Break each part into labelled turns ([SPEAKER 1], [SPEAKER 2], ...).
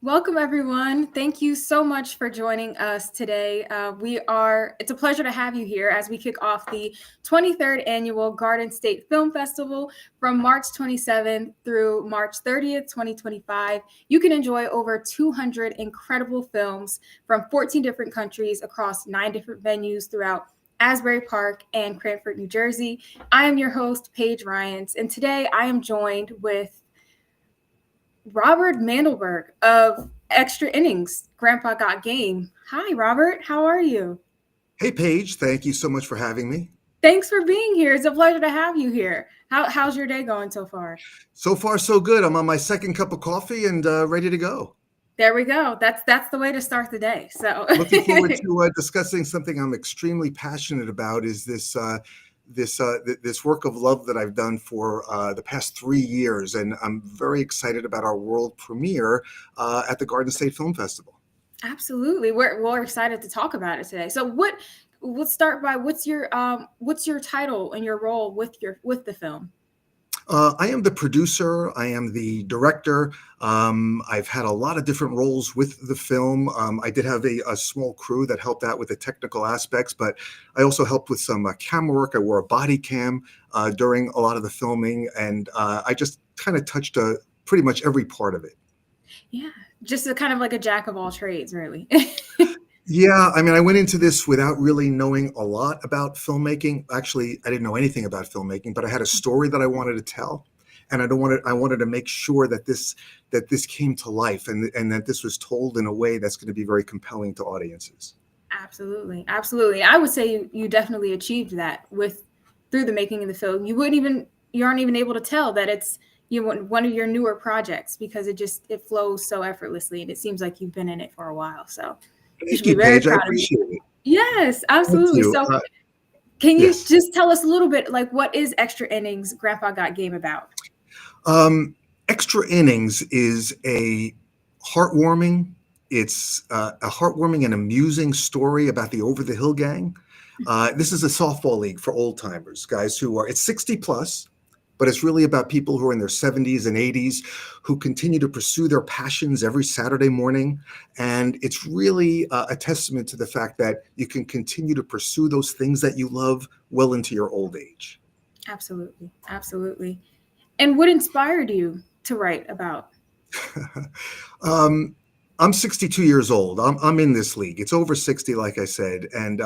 [SPEAKER 1] Welcome, everyone. Thank you so much for joining us today. It's a pleasure to have you here as we kick off the 23rd annual Garden State Film Festival from March 27th through March 30th, 2025. You can enjoy over 200 incredible films from 14 different countries across 9 different venues throughout Asbury Park and Cranford, New Jersey. I am your host, Paige Ryans, and today I am joined with Robert Mandelberg of Extra Innings, Grandpa Got Game. Hi, Robert. How are you?
[SPEAKER 2] Hey, Paige, thank you so much for having me.
[SPEAKER 1] Thanks for being here. It's a pleasure to have you here. How's your day going so far?
[SPEAKER 2] So far, so good. I'm on my second cup of coffee and ready to go.
[SPEAKER 1] There we go. That's the way to start the day. So
[SPEAKER 2] Looking forward to discussing something I'm extremely passionate about. Is this work of love that I've done for the past 3 years, and I'm very excited about our world premiere at the Garden State Film Festival.
[SPEAKER 1] Absolutely. We're excited to talk about it today. So let's start by what's your title and your role with the film?
[SPEAKER 2] I am the producer. I am the director. I've had a lot of different roles with the film. I did have a small crew that helped out with the technical aspects, but I also helped with some camera work. I wore a body cam during a lot of the filming, and I just kind of touched pretty much every part of it.
[SPEAKER 1] Yeah, just a kind of like a jack of all trades, really.
[SPEAKER 2] Yeah, I mean, I went into this without really knowing a lot about filmmaking. Actually, I didn't know anything about filmmaking, but I had a story that I wanted to tell, and I wanted to make sure that this came to life and that this was told in a way that's going to be very compelling to audiences.
[SPEAKER 1] Absolutely, absolutely. I would say you definitely achieved that through the making of the film. You aren't even able to tell that it's one of your newer projects because it flows so effortlessly, and it seems like you've been in it for a while. So you should
[SPEAKER 2] Thank
[SPEAKER 1] be
[SPEAKER 2] you,
[SPEAKER 1] very
[SPEAKER 2] Paige. I
[SPEAKER 1] proud of you.
[SPEAKER 2] appreciate it.
[SPEAKER 1] Yes,
[SPEAKER 2] Thank
[SPEAKER 1] absolutely.
[SPEAKER 2] you.
[SPEAKER 1] So can you
[SPEAKER 2] Yes.
[SPEAKER 1] just tell us a little bit, like, what is Extra Innings Grandpa Got Game about?
[SPEAKER 2] Extra Innings is a heartwarming. It's a heartwarming and amusing story about the Over the Hill Gang. This is a softball league for old timers, guys it's 60 plus, but it's really about people who are in their 70s and 80s who continue to pursue their passions every Saturday morning. And it's really a testament to the fact that you can continue to pursue those things that you love well into your old age.
[SPEAKER 1] Absolutely, absolutely. And what inspired you to write about?
[SPEAKER 2] um, I'm 62 years old. I'm in this league. It's over 60, like I said. And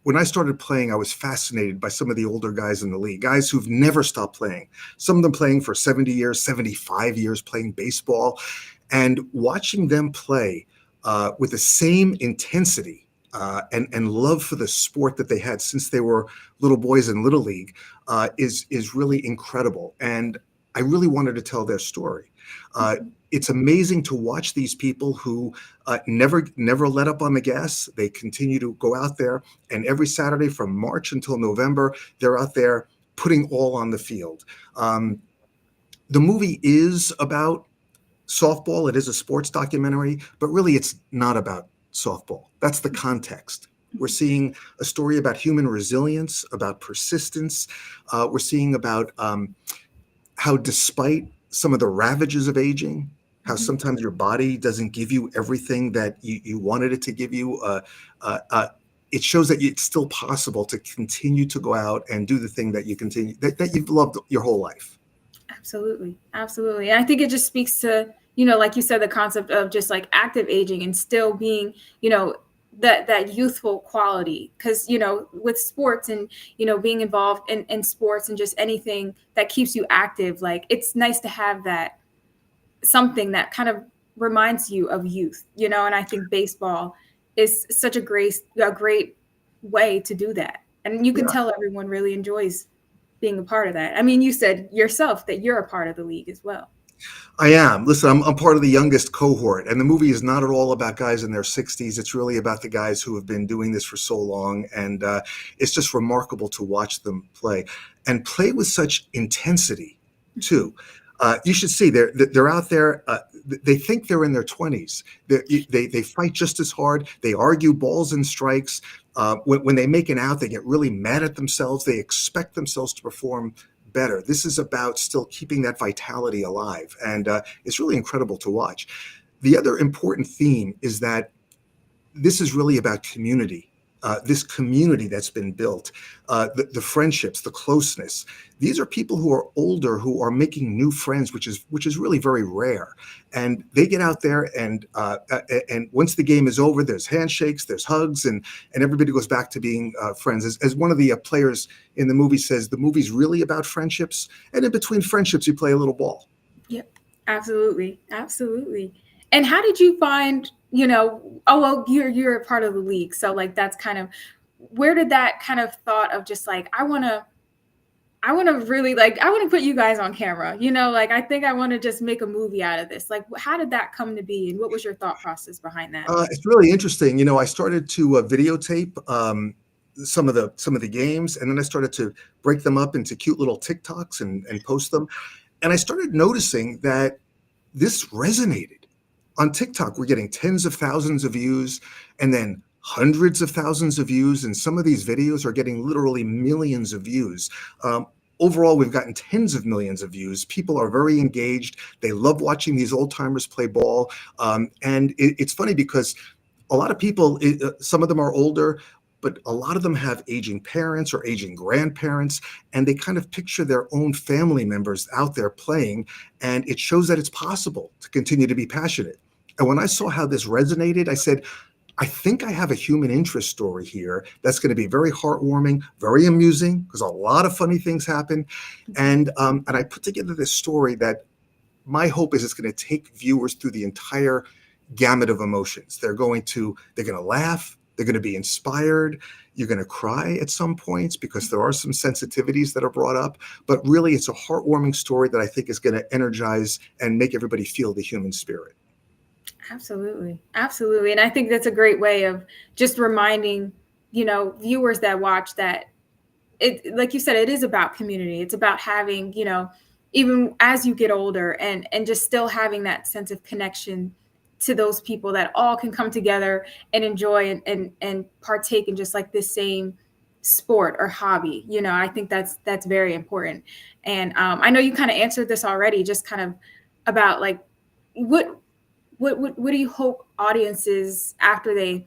[SPEAKER 2] when I started playing, I was fascinated by some of the older guys in the league, guys who've never stopped playing. Some of them playing for 70 years, 75 years playing baseball, and watching them play with the same intensity and love for the sport that they had since they were little boys in Little League is really incredible. And I really wanted to tell their story. It's amazing to watch these people who never let up on the gas. They continue to go out there, and every Saturday from March until November, they're out there putting all on the field. The movie is about softball. It is a sports documentary, but really it's not about softball. That's the context. We're seeing a story about human resilience, about persistence. We're seeing about how despite some of the ravages of aging, how sometimes your body doesn't give you everything that you wanted it to give you. It shows that it's still possible to continue to go out and do the thing that that you've loved your whole life.
[SPEAKER 1] Absolutely. Absolutely. And I think it just speaks to, like you said, the concept of just like active aging and still being, that youthful quality. Because, with sports and, being involved in sports and just anything that keeps you active, like it's nice to have that something that kind of reminds you of youth, and I think baseball is such a great way to do that. And you can
[SPEAKER 2] Yeah,
[SPEAKER 1] tell everyone really enjoys being a part of that. I mean, you said yourself that you're a part of the league as well.
[SPEAKER 2] I am. Listen, I'm part of the youngest cohort, and the movie is not at all about guys in their 60s. It's really about the guys who have been doing this for so long, and it's just remarkable to watch them play and play with such intensity, too. You should see they're out there. They think they're in their 20s. They fight just as hard. They argue balls and strikes. When they make an out, they get really mad at themselves. They expect themselves to perform better. This is about still keeping that vitality alive, and it's really incredible to watch. The other important theme is that this is really about community. This community that's been built, the friendships, the closeness. These are people who are older who are making new friends, which is really very rare. And they get out there, and once the game is over, there's handshakes, there's hugs, and everybody goes back to being friends. As one of the players in the movie says, the movie's really about friendships, and in between friendships, you play a little ball.
[SPEAKER 1] Yep, absolutely, absolutely. And how did you find, oh well, you're a part of the league, so like that's kind of where did that kind of thought of just like I want to really like I want to put you guys on camera, like I think I want to just make a movie out of this. Like how did that come to be, and what was your thought process behind that?
[SPEAKER 2] It's really interesting. I started to videotape some of the games, and then I started to break them up into cute little TikToks and post them. And I started noticing that this resonated. On TikTok, we're getting tens of thousands of views and then hundreds of thousands of views. And some of these videos are getting literally millions of views. Overall, we've gotten tens of millions of views. People are very engaged. They love watching these old timers play ball. And it's funny because a lot of people, some of them are older, but a lot of them have aging parents or aging grandparents, and they kind of picture their own family members out there playing. And it shows that it's possible to continue to be passionate. And when I saw how this resonated, I said, I think I have a human interest story here that's going to be very heartwarming, very amusing, because a lot of funny things happen. And I put together this story that my hope is it's going to take viewers through the entire gamut of emotions. They're going to laugh. They're going to be inspired. You're going to cry at some points because there are some sensitivities that are brought up. But really, it's a heartwarming story that I think is going to energize and make everybody feel the human spirit.
[SPEAKER 1] Absolutely. Absolutely. And I think that's a great way of just reminding, viewers that watch that it, like you said, it is about community. It's about having, even as you get older and just still having that sense of connection to those people that all can come together and enjoy and partake in just like this same sport or hobby. I think that's very important. And I know you kind of answered this already, just kind of about like what do you hope audiences after they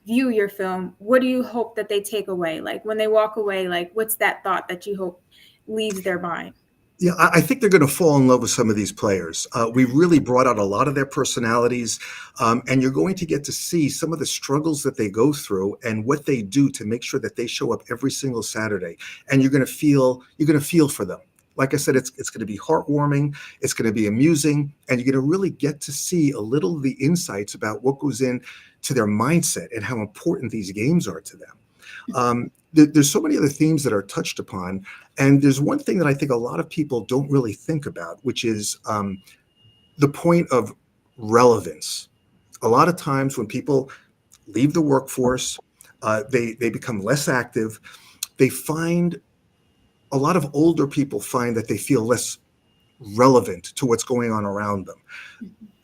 [SPEAKER 1] view your film, what do you hope that they take away? Like when they walk away, like what's that thought that you hope leaves their mind?
[SPEAKER 2] Yeah, I think they're going to fall in love with some of these players. We really brought out a lot of their personalities, and you're going to get to see some of the struggles that they go through and what they do to make sure that they show up every single Saturday. And you're going to feel for them. Like I said, it's going to be heartwarming, it's going to be amusing, and you're going to really get to see a little of the insights about what goes in to their mindset and how important these games are to them. There's so many other themes that are touched upon. And there's one thing that I think a lot of people don't really think about, which is the point of relevance. A lot of times when people leave the workforce, they become less active. A lot of older people find that they feel less relevant to what's going on around them.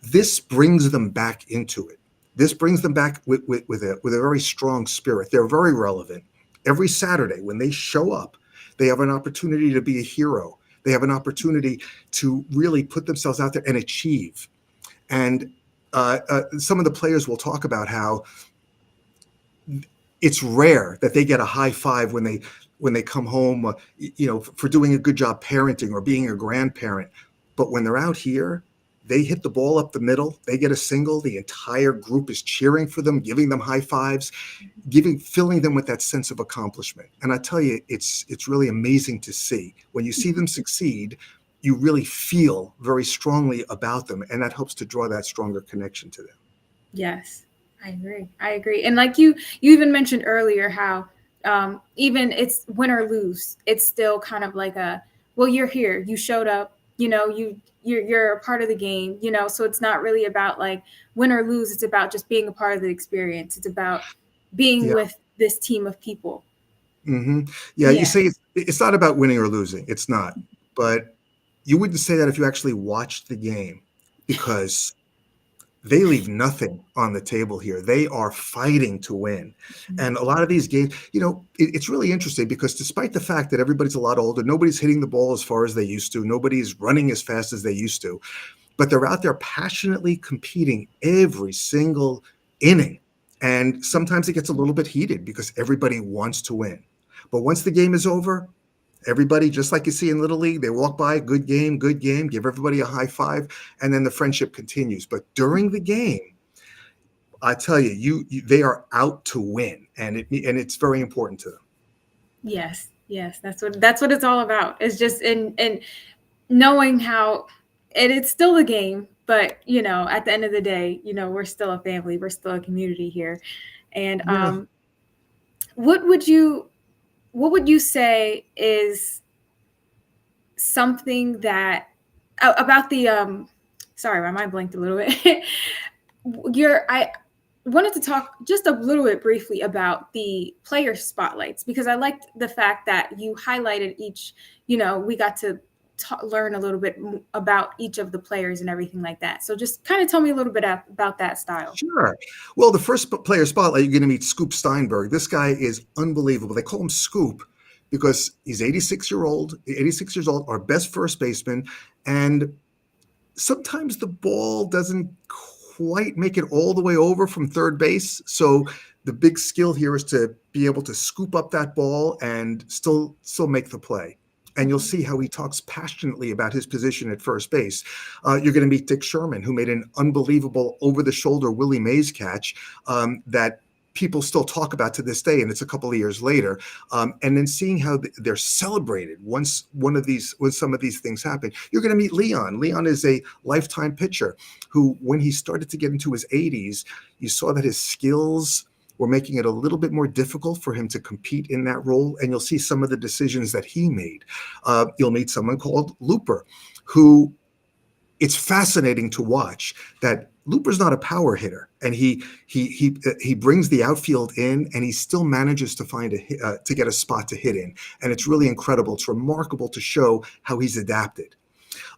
[SPEAKER 2] This brings them back into it. This brings them back with a very strong spirit. They're very relevant. Every Saturday when they show up, they have an opportunity to be a hero. They have an opportunity to really put themselves out there and achieve. And some of the players will talk about how it's rare that they get a high five when they come home, for doing a good job parenting or being a grandparent. But when they're out here, they hit the ball up the middle, they get a single, the entire group is cheering for them, giving them high fives, filling them with that sense of accomplishment. And I tell you, it's really amazing to see. When you see them succeed, you really feel very strongly about them, and that helps to draw that stronger connection to them.
[SPEAKER 1] Yes, I agree. And like you even mentioned earlier how even it's win or lose, it's still kind of like well, you're here, you showed up, you're a part of the game, so it's not really about like win or lose. It's about just being a part of the experience. It's about being
[SPEAKER 2] Yeah.
[SPEAKER 1] with this team of people.
[SPEAKER 2] Mm-hmm. Yeah. You
[SPEAKER 1] Yeah.
[SPEAKER 2] say it's not about winning or losing. It's not. But you wouldn't say that if you actually watched the game, because they leave nothing on the table here. They are fighting to win. And a lot of these games, it's really interesting because despite the fact that everybody's a lot older, nobody's hitting the ball as far as they used to, nobody's running as fast as they used to. but they're out there passionately competing every single inning. And sometimes it gets a little bit heated because everybody wants to win. But once the game is over, everybody, just like you see in Little League, they walk by, good game, give everybody a high five, and then the friendship continues. But during the game, I tell you, they are out to win, and it's very important to them.
[SPEAKER 1] Yes, that's what it's all about. It's just in knowing how, and it's still a game, but at the end of the day, we're still a family, we're still a community here. And
[SPEAKER 2] Yeah.
[SPEAKER 1] what would you say is something that about the sorry, my mind blanked a little bit. I wanted to talk just a little bit briefly about the player spotlights, because I liked the fact that you highlighted each, we got to learn a little bit about each of the players and everything like that. So just kind of tell me a little bit about that style.
[SPEAKER 2] Sure. Well, the first player spotlight, you're going to meet Scoop Steinberg. This guy is unbelievable. They call him Scoop because he's 86 years old, our best first baseman. And sometimes the ball doesn't quite make it all the way over from third base. So the big skill here is to be able to scoop up that ball and still make the play. And you'll see how he talks passionately about his position at first base. You're going to meet Dick Sherman, who made an unbelievable over-the-shoulder Willie Mays catch that people still talk about to this day, and it's a couple of years later. And then seeing how they're celebrated when some of these things happen. You're going to meet Leon. Leon is a lifetime pitcher who, when he started to get into his 80s, you saw that his skills were making it a little bit more difficult for him to compete in that role. And you'll see some of the decisions that he made. You'll meet someone called Looper, who it's fascinating to watch that Looper's not a power hitter, and he brings the outfield in, and he still manages to find to get a spot to hit in, and it's really incredible. It's remarkable to show how he's adapted.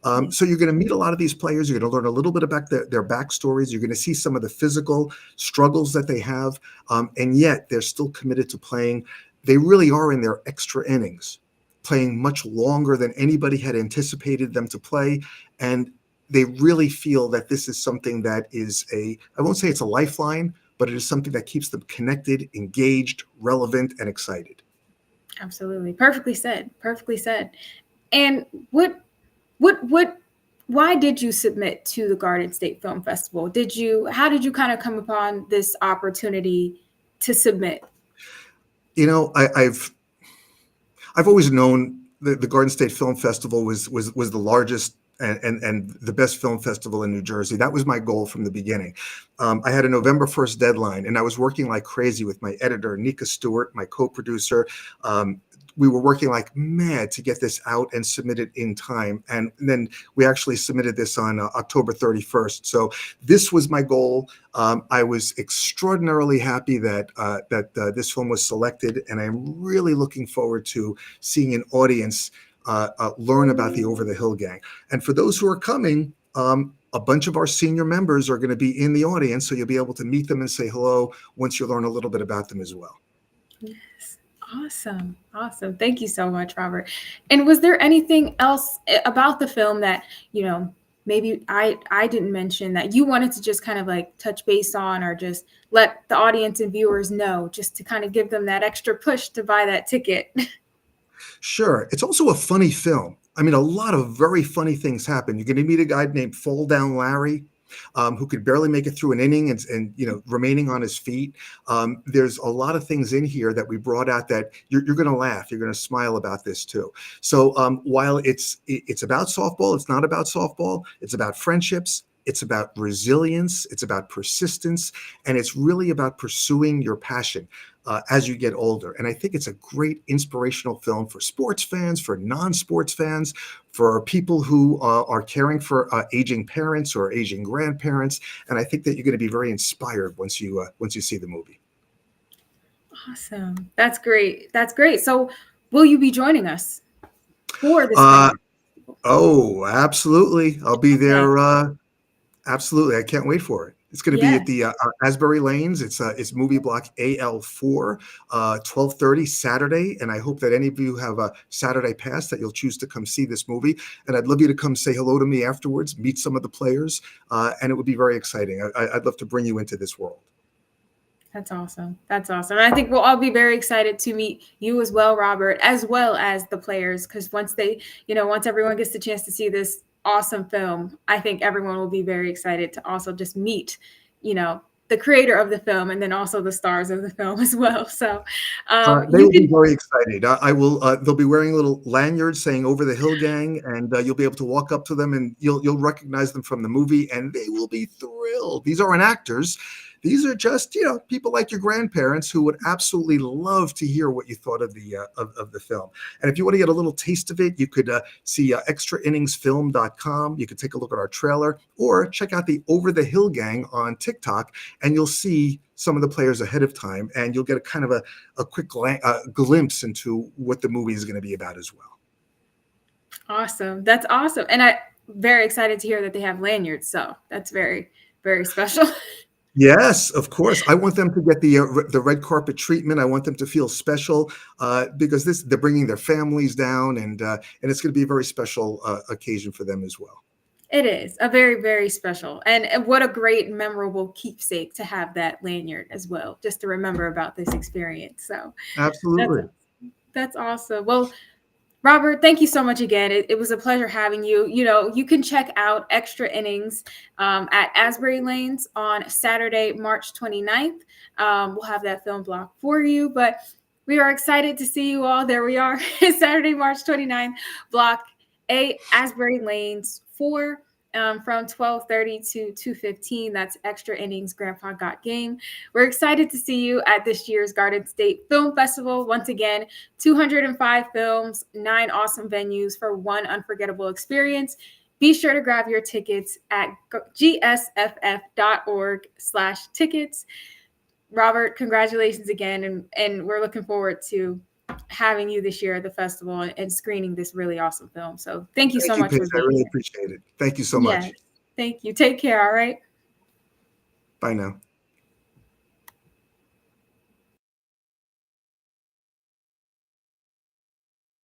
[SPEAKER 2] So you're going to meet a lot of these players. You're going to learn a little bit about their backstories. You're going to see some of the physical struggles that they have, and yet they're still committed to playing. They really are in their extra innings, playing much longer than anybody had anticipated them to play, and they really feel that this is something that is I won't say it's a lifeline, but it is something that keeps them connected, engaged, relevant, and excited.
[SPEAKER 1] Absolutely. Perfectly said. Perfectly said. And why did you submit to the Garden State Film Festival? How did you kind of come upon this opportunity to submit?
[SPEAKER 2] I've always known the Garden State Film Festival was the largest and the best film festival in New Jersey. That was my goal from the beginning. I had a November 1st deadline, and I was working like crazy with my editor, Nika Stewart, my co-producer. We were working like mad to get this out and submit it in time. And then we actually submitted this on October 31st. So this was my goal. I was extraordinarily happy that this film was selected, and I'm really looking forward to seeing an audience learn about the Over the Hill Gang. And for those who are coming, a bunch of our senior members are going to be in the audience, so you'll be able to meet them and say hello once you learn a little bit about them as well.
[SPEAKER 1] Yes. Awesome. Thank you so much, Robert. And was there anything else about the film that, maybe I didn't mention that you wanted to just kind of like touch base on, or just let the audience and viewers know, just to kind of give them that extra push to buy that ticket?
[SPEAKER 2] Sure. It's also a funny film. I mean, a lot of very funny things happen. You're going to meet a guy named Fall Down Larry, who could barely make it through an inning and remaining on his feet. There's a lot of things in here that we brought out that you're going to laugh. You're going to smile about this too. So while it's about softball, it's not about softball. It's about friendships. It's about resilience. It's about persistence. And it's really about pursuing your passion as you get older. And I think it's a great inspirational film for sports fans, for non-sports fans, for people who are caring for aging parents or aging grandparents. And I think that you're going to be very inspired once you see the movie.
[SPEAKER 1] Awesome. That's great. So will you be joining us for this film?
[SPEAKER 2] Oh, absolutely. I'll be there. Absolutely. I can't wait for it. It's going to be at
[SPEAKER 1] Yes.
[SPEAKER 2] the Asbury Lanes. It's movie block AL4, 12:30 Saturday. And I hope that any of you have a Saturday pass that you'll choose to come see this movie. And I'd love you to come say hello to me afterwards, meet some of the players, and it would be very exciting. I'd love to bring you into this world.
[SPEAKER 1] That's awesome. That's awesome. And I think we'll all be very excited to meet you as well, Robert, as well as the players, because once everyone gets the chance to see this awesome film, I think everyone will be very excited to also just meet, the creator of the film and then also the stars of the film as well. So
[SPEAKER 2] They
[SPEAKER 1] you
[SPEAKER 2] will be
[SPEAKER 1] can,
[SPEAKER 2] very excited. I will. They'll be wearing little lanyards saying "Over the Hill Gang," and you'll be able to walk up to them, and you'll recognize them from the movie, and they will be thrilled. These aren't actors; these are just people like your grandparents who would absolutely love to hear what you thought of the film. And if you want to get a little taste of it, you could see extrainningsfilm.com. You could take a look at our trailer, or check out the Over the Hill Gang on TikTok, and you'll see some of the players ahead of time, and you'll get a kind of a quick glimpse into what the movie is going to be about as well.
[SPEAKER 1] awesome. That's awesome. And I'm very excited to hear that they have lanyards. So that's very, very special.
[SPEAKER 2] Yes, of course. I want them to get the red carpet treatment. I want them to feel special because they're bringing their families down, and it's going to be a very special occasion for them as well.
[SPEAKER 1] It is a very, very special, and what a great, memorable keepsake to have that lanyard as well, just to remember about this experience. So that's
[SPEAKER 2] Absolutely.
[SPEAKER 1] that's awesome. Well, Robert, thank you so much again. It was a pleasure having you. You can check out Extra Innings at Asbury Lanes on Saturday, March 29th. We'll have that film block for you, but we are excited to see you all. There we are, Saturday, March 29th, block A, Asbury Lanes 4. From 12:30 to 2:15. That's Extra Innings Grandpa Got Game. We're excited to see you at this year's Garden State Film Festival. Once again, 205 films, 9 awesome venues for one unforgettable experience. Be sure to grab your tickets at gsff.org/tickets. Robert, congratulations again, and we're looking forward to having you this year at the festival and screening this really awesome film. So thank you
[SPEAKER 2] Thank
[SPEAKER 1] so
[SPEAKER 2] you,
[SPEAKER 1] much
[SPEAKER 2] Paige.
[SPEAKER 1] for
[SPEAKER 2] I
[SPEAKER 1] being
[SPEAKER 2] really
[SPEAKER 1] here.
[SPEAKER 2] appreciate it. Thank you so
[SPEAKER 1] Yes.
[SPEAKER 2] much.
[SPEAKER 1] Thank you. Take care. All right.
[SPEAKER 2] Bye now.